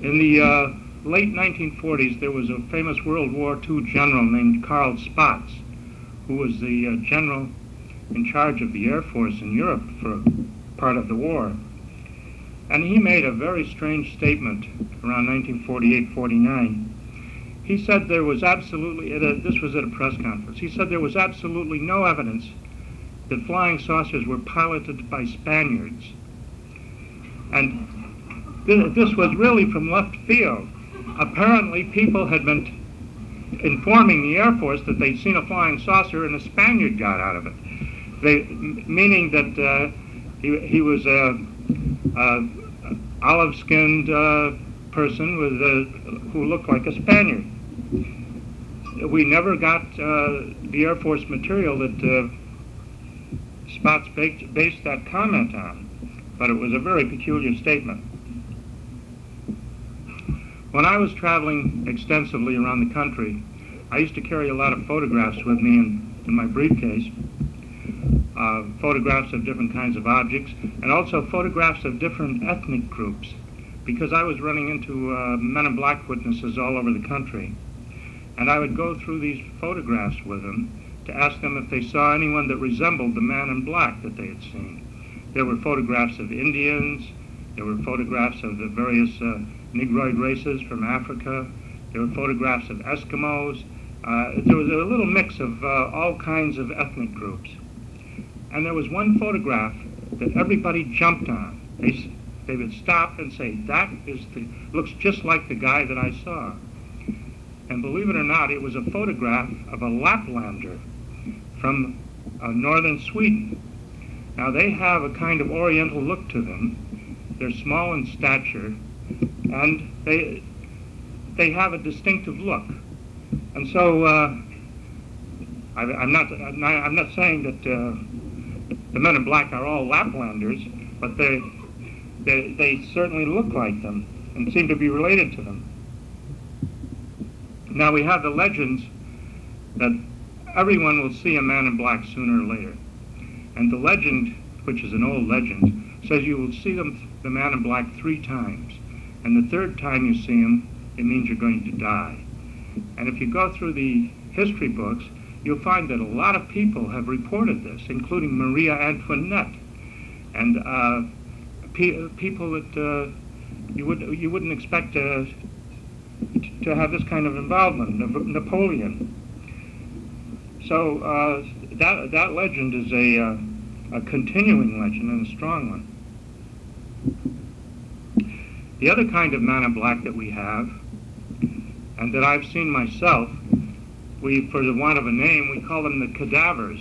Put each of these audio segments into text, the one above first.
In the late 1940s, there was a famous World War II general named Karl Spaatz, who was the general in charge of the Air Force in Europe for part of the war. And he made a very strange statement around 1948-49. He said there was absolutely, this was at a press conference, he said there was absolutely no evidence that flying saucers were piloted by Spaniards. And this was really from left field. Apparently people had been informing the Air Force that they'd seen a flying saucer and a Spaniard got out of it. Meaning that he was an olive-skinned person with who looked like a Spaniard. We never got the Air Force material that Spaatz based that comment on, but it was a very peculiar statement. When I was traveling extensively around the country, I used to carry a lot of photographs with me in my briefcase, photographs of different kinds of objects, and also photographs of different ethnic groups, because I was running into men in black witnesses all over the country. And I would go through these photographs with them to ask them if they saw anyone that resembled the man in black that they had seen. There were photographs of Indians, there were photographs of the various Negroid races from Africa, there were photographs of Eskimos. There was a little mix of all kinds of ethnic groups. And there was one photograph that everybody jumped on. They would stop and say, that looks just like the guy that I saw. And believe it or not, it was a photograph of a Laplander from northern Sweden. Now they have a kind of oriental look to them. They're small in stature, and they have a distinctive look. And so I'm not saying that the men in black are all Laplanders, but they certainly look like them and seem to be related to them. Now we have the legends that everyone will see a man in black sooner or later. And the legend, which is an old legend, says you will see the man in black 3 times. And the 3rd time you see him, it means you're going to die. And if you go through the history books, you'll find that a lot of people have reported this, including Maria Antoinette, and people that you wouldn't expect to have this kind of involvement. Napoleon. So that legend is a continuing legend and a strong one. The other kind of man in black that we have, and that I've seen myself, for the want of a name, we call them the cadavers.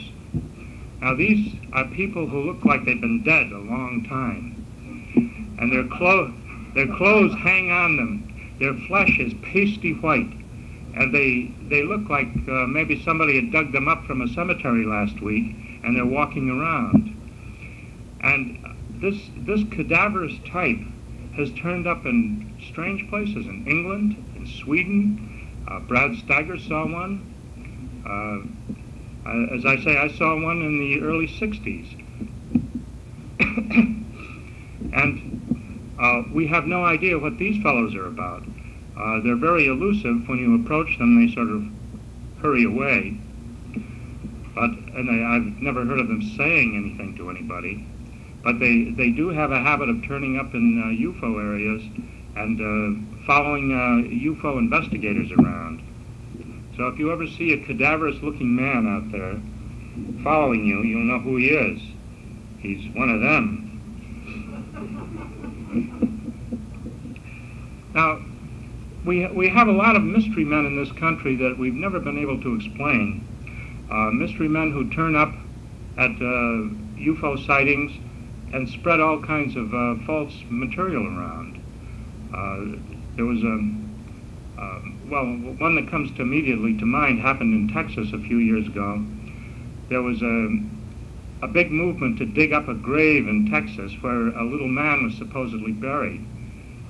Now these are people who look like they've been dead a long time, and their clothes hang on them. Their flesh is pasty white, and they look like maybe somebody had dug them up from a cemetery last week, and they're walking around. And this cadaverous type has turned up in strange places, in England, in Sweden. Brad Steiger saw one. As I say, I saw one in the early 60s. And we have no idea what these fellows are about. They're very elusive. When you approach them, they sort of hurry away. And I've never heard of them saying anything to anybody. But they do have a habit of turning up in UFO areas and following UFO investigators around. So if you ever see a cadaverous-looking man out there following you, you'll know who he is. He's one of them. Now, we have a lot of mystery men in this country that we've never been able to explain. Mystery men who turn up at UFO sightings and spread all kinds of false material around. There was one that comes immediately to mind happened in Texas a few years ago. There was a big movement to dig up a grave in Texas where a little man was supposedly buried.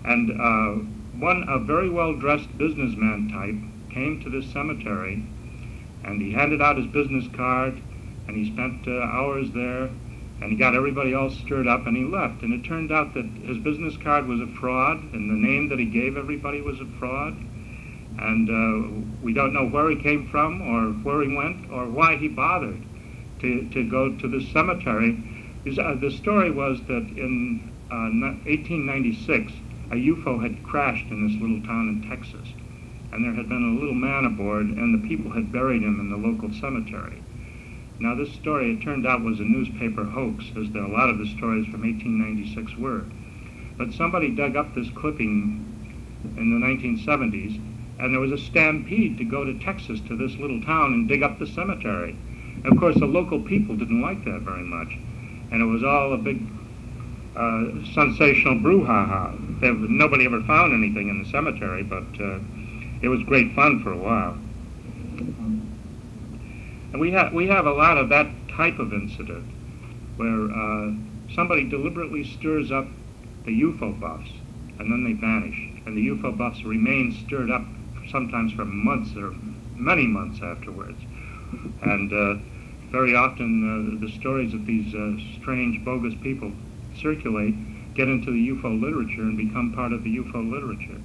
And a very well-dressed businessman type came to this cemetery, and he handed out his business card, and he spent hours there, And he got everybody all stirred up, and he left. And it turned out that his business card was a fraud, and the name that he gave everybody was a fraud. And we don't know where he came from, or where he went, or why he bothered to go to this cemetery. The story was that in 1896, a UFO had crashed in this little town in Texas, and there had been a little man aboard, and the people had buried him in the local cemetery. Now, this story, it turned out, was a newspaper hoax, as a lot of the stories from 1896 were. But somebody dug up this clipping in the 1970s, and there was a stampede to go to Texas, to this little town, and dig up the cemetery. And of course, the local people didn't like that very much, and it was all a big sensational brouhaha. Nobody ever found anything in the cemetery, but it was great fun for a while. And we have a lot of that type of incident, where somebody deliberately stirs up the UFO buffs, and then they vanish, and the UFO buffs remain stirred up sometimes for months or many months afterwards. And very often the stories of these strange, bogus people circulate, get into the UFO literature, and become part of the UFO literature.